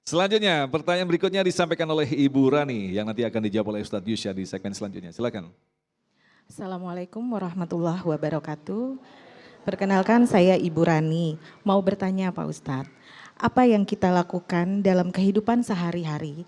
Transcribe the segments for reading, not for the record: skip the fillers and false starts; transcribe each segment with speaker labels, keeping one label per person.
Speaker 1: Selanjutnya, pertanyaan berikutnya disampaikan oleh Ibu Rani yang nanti akan dijawab oleh Ustadz Yusya di segmen selanjutnya. Silakan.
Speaker 2: Assalamualaikum warahmatullahi wabarakatuh. Perkenalkan saya Ibu Rani. Mau bertanya Pak Ustadz, apa yang kita lakukan dalam kehidupan sehari-hari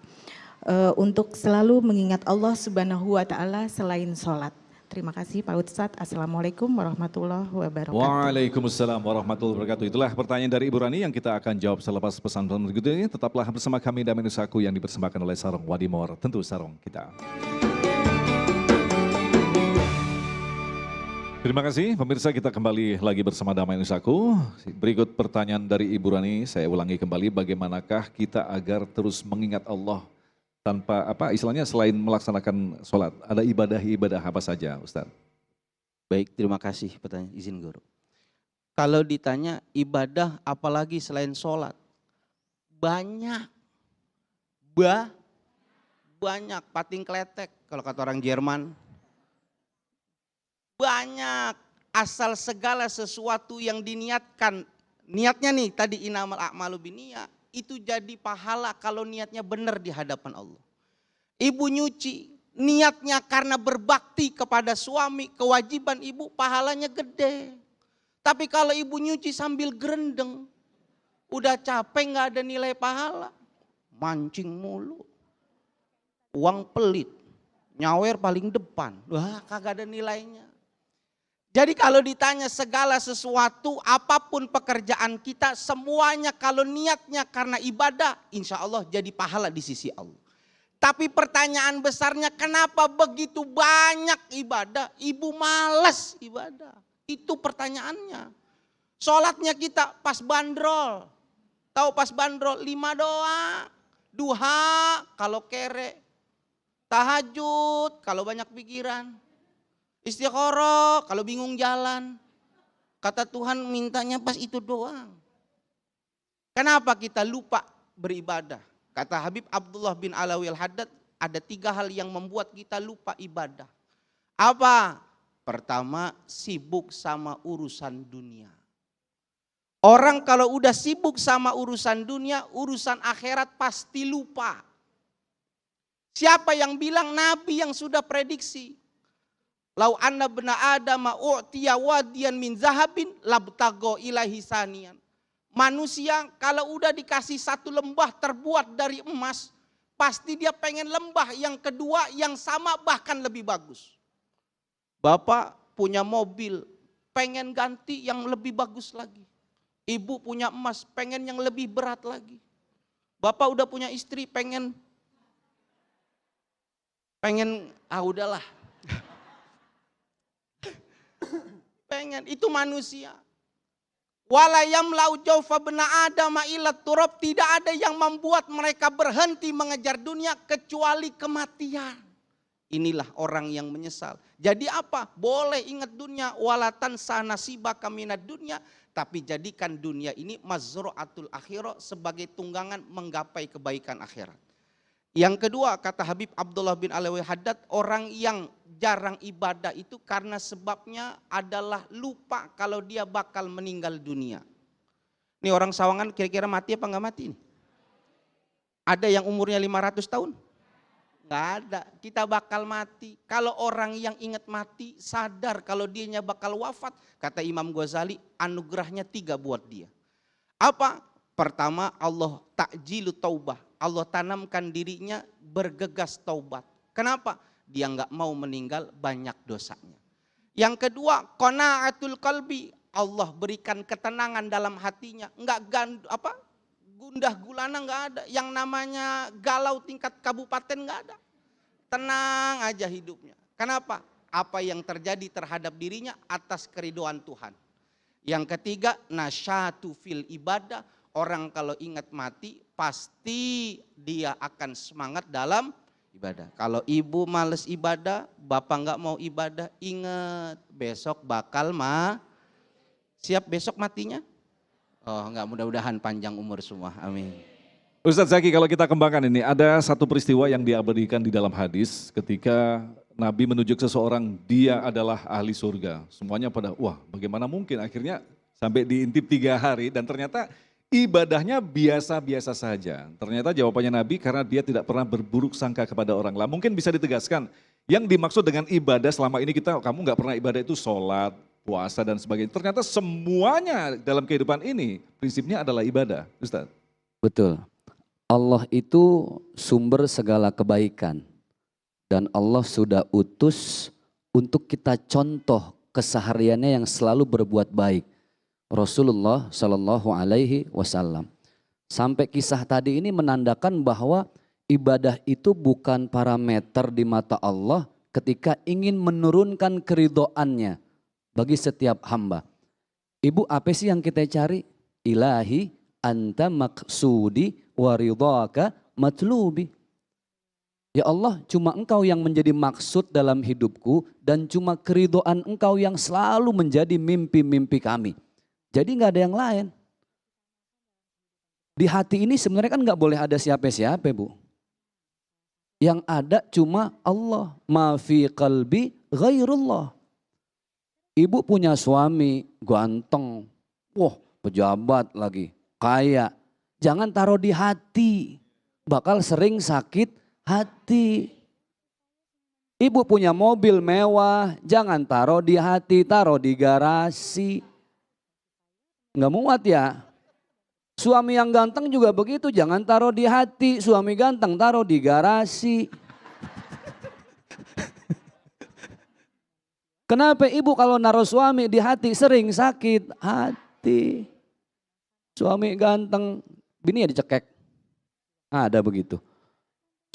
Speaker 2: untuk selalu mengingat Allah Subhanahu wa Ta'ala selain sholat? Terima kasih Pak Ustadz. Assalamualaikum warahmatullahi wabarakatuh.
Speaker 1: Waalaikumsalam warahmatullahi wabarakatuh. Itulah pertanyaan dari Ibu Rani yang kita akan jawab selepas pesan-pesan berikut ini. Tetaplah bersama kami dan Menusaku yang dipersembahkan oleh Sarung Wadimor. Tentu Sarung kita. Terima kasih pemirsa, kita kembali lagi bersama Damai Nusaku. Berikut pertanyaan dari Ibu Rani, saya ulangi kembali, bagaimanakah kita agar terus mengingat Allah tanpa istilahnya selain melaksanakan sholat, ada ibadah-ibadah apa saja Ustaz?
Speaker 3: Baik, terima kasih pertanyaan, izin guru. Kalau ditanya ibadah apalagi selain sholat, banyak, banyak, pating kletek kalau kata orang Jerman. Banyak, asal segala sesuatu yang diniatkan, niatnya nih tadi inamal a'malu binniyah, itu jadi pahala kalau niatnya benar di hadapan Allah. Ibu nyuci, niatnya karena berbakti kepada suami, kewajiban ibu pahalanya gede. Tapi kalau ibu nyuci sambil gerendeng, udah capek gak ada nilai pahala. Mancing mulu, uang pelit, nyawer paling depan, wah kagak ada nilainya. Jadi kalau ditanya segala sesuatu, apapun pekerjaan kita, semuanya kalau niatnya karena ibadah, insya Allah jadi pahala di sisi Allah. Tapi pertanyaan besarnya, kenapa begitu banyak ibadah, ibu malas ibadah? Itu pertanyaannya. Sholatnya kita pas bandrol, tahu pas bandrol 5 doang, duha kalau kere, tahajud kalau banyak pikiran. Istikharah kalau bingung jalan. Kata Tuhan mintanya pas itu doang. Kenapa kita lupa beribadah? Kata Habib Abdullah bin Alawi al-Haddad, ada 3 hal yang membuat kita lupa ibadah. Apa? Pertama, sibuk sama urusan dunia. Orang kalau udah sibuk sama urusan dunia, urusan akhirat pasti lupa. Siapa yang bilang? Nabi yang sudah prediksi. Lau anna bena adama u'tiya wadiyan min zahabin labtago ilahi sanian. Manusia kalau udah dikasih satu lembah terbuat dari emas, pasti dia pengen lembah yang kedua yang sama bahkan lebih bagus. Bapak punya mobil, pengen ganti yang lebih bagus lagi. Ibu punya emas, pengen yang lebih berat lagi. Bapak udah punya istri, pengen udahlah. Pengen, itu manusia. Walayam lau jaufa bena adama ilat turab, tidak ada yang membuat mereka berhenti mengejar dunia kecuali kematian. Inilah orang yang menyesal. Jadi apa? Boleh ingat dunia, walatan sanasibaka minad dunia, tapi jadikan dunia ini mazru'atul akhirah sebagai tunggangan menggapai kebaikan akhirat. Yang kedua, kata Habib Abdullah bin Alawi Haddad, orang yang jarang ibadah itu karena sebabnya adalah lupa kalau dia bakal meninggal dunia. Ini orang Sawangan kira-kira mati apa enggak mati? Ada yang umurnya 500 tahun? Enggak ada, kita bakal mati. Kalau orang yang ingat mati, sadar kalau dianya bakal wafat, kata Imam Ghazali, anugerahnya 3 buat dia. Apa? Pertama, Allah takjilu taubah. Allah tanamkan dirinya bergegas taubat. Kenapa? Dia nggak mau meninggal banyak dosanya. Yang kedua, qanaatul qalbi. Allah berikan ketenangan dalam hatinya. Gundah gulana nggak ada. Yang namanya galau tingkat kabupaten nggak ada. Tenang aja hidupnya. Kenapa? Apa yang terjadi terhadap dirinya atas keridhaan Tuhan. Yang ketiga, nasyatu fil ibadah. Orang kalau ingat mati pasti dia akan semangat dalam ibadah. Kalau ibu males ibadah, bapak nggak mau ibadah, ingat besok bakal siap besok matinya? Oh nggak, mudah-mudahan panjang umur semua, amin.
Speaker 1: Ustadz Zaki, kalau kita kembangkan ini, ada satu peristiwa yang diabadikan di dalam hadis ketika Nabi menunjuk seseorang, dia adalah ahli surga. Semuanya pada, wah bagaimana mungkin, akhirnya sampai diintip 3 hari dan ternyata ibadahnya biasa-biasa saja. Ternyata jawabannya Nabi karena dia tidak pernah berburuk sangka kepada orang lain. Mungkin bisa ditegaskan, yang dimaksud dengan ibadah selama ini kamu nggak pernah ibadah itu sholat, puasa dan sebagainya. Ternyata semuanya dalam kehidupan ini prinsipnya adalah ibadah, Ustaz.
Speaker 4: Betul. Allah itu sumber segala kebaikan. Dan Allah sudah utus untuk kita contoh kesehariannya yang selalu berbuat baik. Rasulullah Shallallahu Alaihi Wasallam. Sampai kisah tadi ini menandakan bahwa ibadah itu bukan parameter di mata Allah ketika ingin menurunkan keridhoannya bagi setiap hamba. Ibu, apa sih yang kita cari? Ilahi anta maksudi waridhaka matlubi. Ya Allah, cuma engkau yang menjadi maksud dalam hidupku dan cuma keridhaan engkau yang selalu menjadi mimpi-mimpi kami. Jadi nggak ada yang lain. Di hati ini sebenarnya kan nggak boleh ada siapa-siapa, Bu. Yang ada cuma Allah. Ma fi qalbi ghairullah. Ibu punya suami ganteng, wah pejabat lagi, kaya. Jangan taruh di hati, bakal sering sakit hati. Ibu punya mobil mewah, jangan taruh di hati, taruh di garasi. Nggak muat ya. Suami yang ganteng juga begitu, jangan taruh di hati. Suami ganteng taruh di garasi. Kenapa ibu kalau naruh suami di hati sering sakit hati? Suami ganteng, bini ya dicekek. Ada begitu.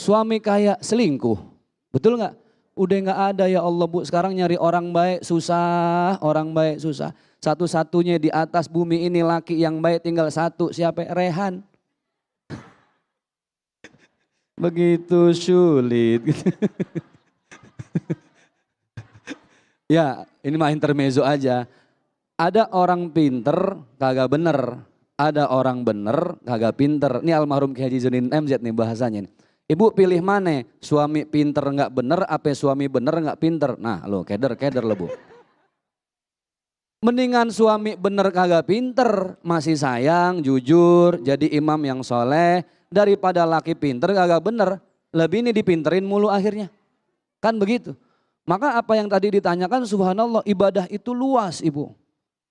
Speaker 4: Suami kaya selingkuh, betul nggak? Udah nggak ada ya Allah, Bu. Sekarang nyari orang baik susah, orang baik susah. Satu-satunya di atas bumi ini laki yang baik tinggal satu, siapa? Rehan. Begitu sulit. Ya, ini mah intermezzo aja. Ada orang pinter kagak bener, ada orang bener kagak pinter. Ini almarhum Ki Haji Zunin MZ nih bahasanya nih. Ibu pilih mana? Suami pinter nggak bener, apa suami bener nggak pinter? Nah lo keder lo, Bu. Mendingan suami bener kagak pinter, masih sayang, jujur, jadi imam yang soleh. Daripada laki pinter kagak bener, lebih ini dipinterin mulu akhirnya. Kan begitu. Maka apa yang tadi ditanyakan, subhanallah, ibadah itu luas, Ibu.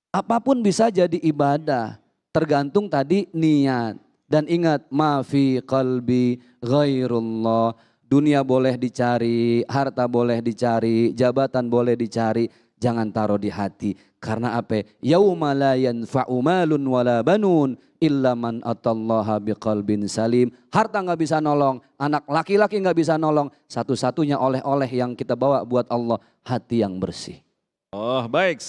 Speaker 4: Apapun bisa jadi ibadah, tergantung tadi niat. Dan ingat, ma fi qalbi ghairullah. Dunia boleh dicari, harta boleh dicari, jabatan boleh dicari. Jangan taruh di hati. Karena apa? Yauma la yanfa'u malun wala banun illa man atallaha biqalbin salim. Harta nggak bisa nolong, anak laki-laki nggak bisa nolong. Satu-satunya oleh-oleh yang kita bawa buat Allah, hati yang bersih.
Speaker 1: Oh baik.